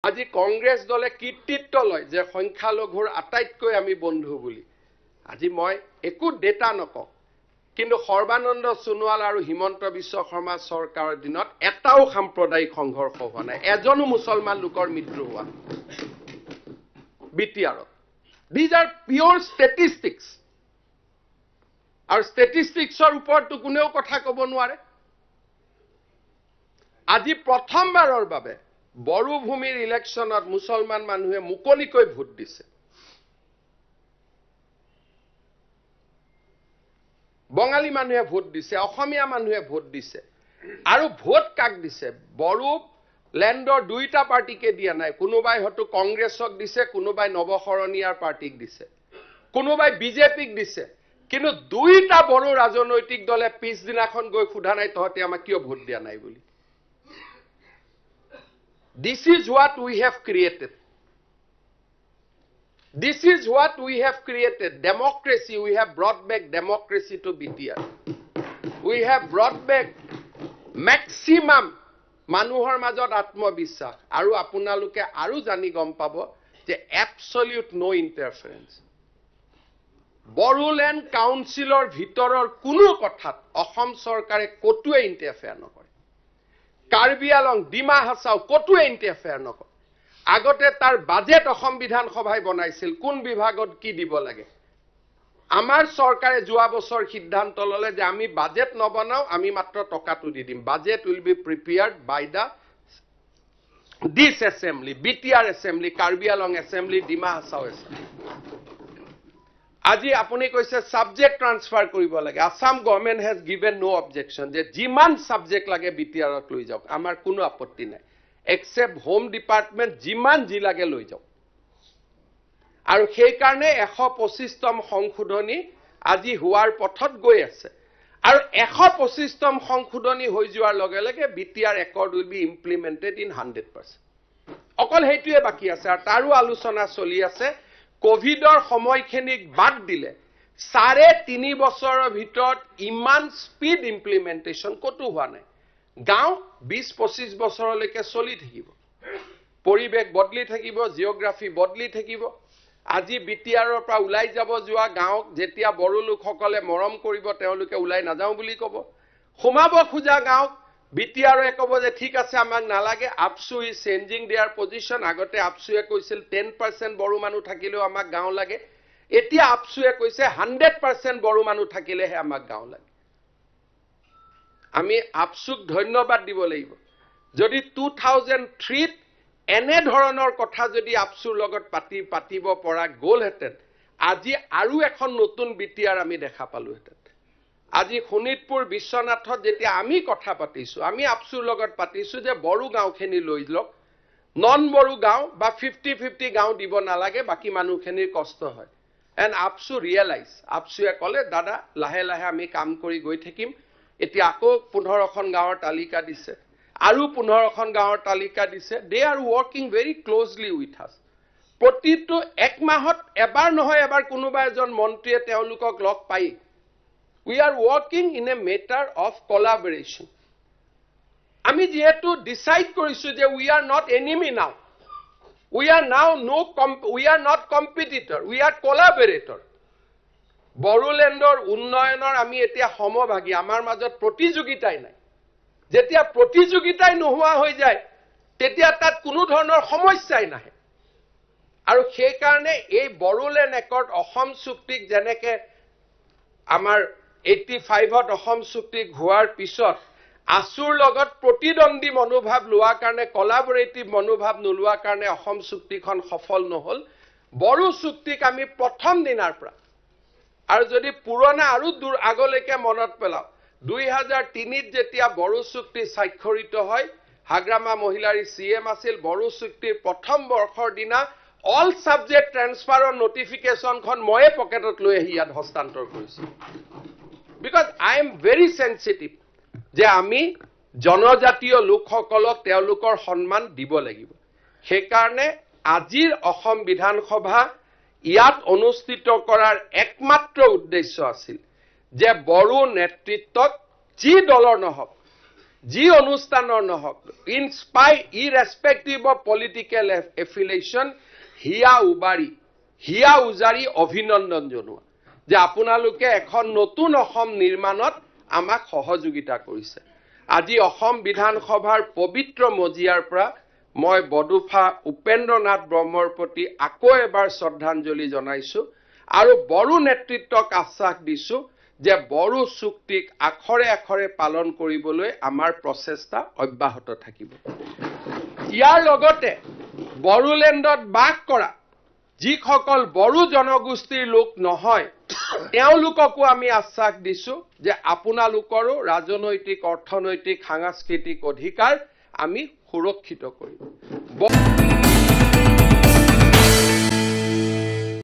আজি কংগ্ৰেছ দলে কৃতিত্ব লয় যে সংখ্যালঘুৰ আটাইতকৈ আমি বন্ধু বুলি আজি মই একো ডেটা নকওঁ কিন্তু সৰ্বানন্দ সোণোৱাল আৰু হিমন্ত বিশ্ব শৰ্মা চৰকাৰৰ দিনত এটাও সাম্প্ৰদায়িক সংঘৰ্ষ হোৱা নাই এজনো মুছলমান লোকৰ মৃত্যু হোৱা বিটিআৰত these are pure statistics আৰু statisticsৰ ওপৰতো কোনেও কথা ক'ব নোৱাৰে আজি প্ৰথমবাৰৰ বাবে বড়োভূমিৰ ইলেকশ্যনত মুছলমান মানুহে মুকলিকৈ ভোট দিছে বঙালী মানুহে ভোট দিছে অসমীয়া মানুহে ভোট দিছে আৰু ভোট কাক দিছে বড়ো ল্যান্ডৰ দুইটা পাৰ্টিকে দিয়া নাই কোনোবাই হয়তো কংগ্ৰেছক দিছে কোনোবাই নৱশৰণীয়াৰ পাৰ্টিক দিছে কোনোবাই বিজেপিক দিছে কিন্তু দুইটা বড়ো ৰাজনৈতিক দলে পিছদিনাখন গৈ খুধা নাই তহতে আমাক কিয় ভোট দিয়া নাই বুলি This is what we have created. This is what we have created. Democracy, we have brought back democracy to BTR. We have brought back maximum manuhar majot atmabishwas. Aru apunaluke aru jani gom pabo je absolute no interference. Bodoland Councilor Vitoror kuno kothat Ahom Sarkare kotue interfere nokore. Karbi Anglong Dima Hasao kotue interfere nokore. আগতে তার budget Assam বিধানসভায় বনাইছিল কোন বিভাগত কি দিব লাগে আমাৰ সৰকাৰে যোৱা বছৰ সিদ্ধান্ত ললে যে আমি বাজেট নবনাও আমি মাত্ৰ টকাটো দি দিম budget will be prepared by the this assembly BTR assembly Karbi Anglong assembly Dima Hasao assembly আজি আপুনি কৈছে সাবজেক্ট ট্ৰান্সফাৰ কৰিব লাগে Assam government has given no objection যে যিমান সাবজেক্ট লাগে বিটিআৰত লৈ যাওক আমাৰ কোনো আপত্তি নাই except home department jiman jilage loi jao aru sei karone 125tম সংশোধনী আজি huar pothot goi ase aru 125tম সংশোধনী hoi joar loge loge BTR accord will be implemented in 100% okol heituye baki ase aru taru alochona choli ase covidor samoykhenik bad dile 3.5 bochorer bhitorot iman speed implementation kotu hua nai গাঁও 20-25 বছৰলৈকে চলি থাকিব পৰিবেশ বদলি থাকিব geography বদলি থাকিব আজি বিটিআৰৰ পৰা উলাই যাব যোৱা গাঁওক যেতিয়া বড়ো লোকসকলে মৰম কৰিব তেওঁলোকে উলাই নাযাও বুলি ক'ব সোমাব খুজা গাঁওক বিটিআৰে ক'ব যে ঠিক আছে আমাক নালাগে আপসু ইজ চেঞ্জিং देयर পজিশন আগতে আপসুয়ে কৈছিল 10% বড়ো মানুহ থাকিলেও আমাক গাঁও লাগে এতিয়া আপসুয়ে কৈছে 100% বড়ো মানুহ থাকিলেহে আমাক গাঁও লাগে আমি আপসুক ধন্যবাদ দিব লাগিব যদি 2003 এনে ধৰণৰ কথা যদি আপসুৰ লগত পাতিব পৰা গল হেতেন আজি আৰু এখন নতুন বিটিআৰ আমি দেখা পালো হেতেন আজি শোণিতপুৰ বিশ্বনাথত যেতিয়া আমি কথা পাতিছো আমি আপসুৰ লগত পাতিছো যে বড়ো গাঁওখিনি লৈ লওক নন বড়ো গাঁও বা 50-50 গাঁও দিব নালাগে বাকি মানুহখিনিৰ কষ্ট হয় এন্ড আপসু ৰিয়েলাইজ আপসুয়ে কলে দাদা লাহে লাহে আমি কাম কৰি গৈ থাকিম এতিয়া আকৌ 15খন গাঁৱৰ তালিকা দিছে আৰু 15খন গাঁৱৰ তালিকা দিছে they are working very closely with us প্ৰতিটো এক মাহত এবাৰ নহয় এবাৰ কোনোবা এজন মন্ত্ৰীয়ে তেওঁলোকক লগ পাই we are working in a matter of collaboration আমি যেহেতু ডিসাইড কৰিছো যে উই আৰ নট এনিমি নাও we are now we are not competitor we are collaborator বড়োল্যান্ডৰ উন্নয়নৰ আমি এতিয়া সমভাগী আমাৰ মাজত প্ৰতিযোগিতাই নাই যেতিয়া প্ৰতিযোগিতাই নোহোৱা হৈ যায় তেতিয়া তাত কোনো ধৰণৰ সমস্যাই নাহে আৰু সেই কাৰণে এই বড়োল্যান্ড একৰ্ড অসম চুক্তিক যেনেকে আমাৰ 85ত অসম চুক্তি হোৱাৰ পিছত আসুৰ লগত প্ৰতিদ্বন্দ্বী মনোভাৱ লোৱাৰ কাৰণে কোলাবৰেটিভ মনোভাৱ নোলোৱাৰ কাৰণে অসম চুক্তিখন সফল নহল বড়ো চুক্তিক আমি প্ৰথম দিনাৰ পৰা আৰু যদি পুৰণা আৰু দূৰ আগলৈকে মনত পেলাও 2003ত যেতিয়া বড়ো চুক্তি স্বাক্ষৰিত হয় হাগ্ৰামা মহিলাৰী সিএম আছিল বড়ো চুক্তিৰ প্ৰথম বৰ্ষৰ দিনা অল সাবজেক্ট ট্ৰান্সফাৰৰ নোটিফিকেশনখন ময়ে পকেটত লৈ আহি ইয়াত হস্তান্তৰ কৰিছো because I am very sensitive যে আমি জনজাতীয় লোকসকলক তেওঁলোকৰ সন্মান দিব লাগিব সেই কাৰণে আজিৰ অসম বিধানসভা ইয়াত অনুষ্ঠিত কৰাৰ একমাত্ৰ উদ্দেশ্য আছিল যে বড়ো নেতৃত্বক যি দলৰ নহওক যি অনুষ্ঠানৰ নহওক ইৰেসপেক্টিভ অফ পলিটিক্যাল এফিলিয়েশন হিয়া উজাৰি অভিনন্দন জনোৱা যে আপোনালোকে এখন নতুন অসম নিৰ্মাণত আমাক সহযোগিতা কৰিছে আজি অসম বিধানসভাৰ পবিত্ৰ মজিয়াৰ পৰা মই বডুফা উপেন্দ্ৰনাথ ব্ৰহ্মৰ প্ৰতি আকৌ এবাৰ শ্ৰদ্ধাঞ্জলি জনাইছো আৰু বড়ো নেতৃত্বক আশ্বাস দিছো যে বড়ো চুক্তিক আখৰে আখৰে পালন কৰিবলৈ আমাৰ প্ৰচেষ্টা অব্যাহত থাকিব ইয়াৰ লগতে বড়োলেণ্ডত বাস কৰা যিসকল বড়ো জনগোষ্ঠীৰ লোক নহয় তেওঁলোককো আমি আশ্বাস দিছো যে আপোনালোকৰো ৰাজনৈতিক অৰ্থনৈতিক সাংস্কৃতিক অধিকাৰ আমি সুৰক্ষিত কৰিম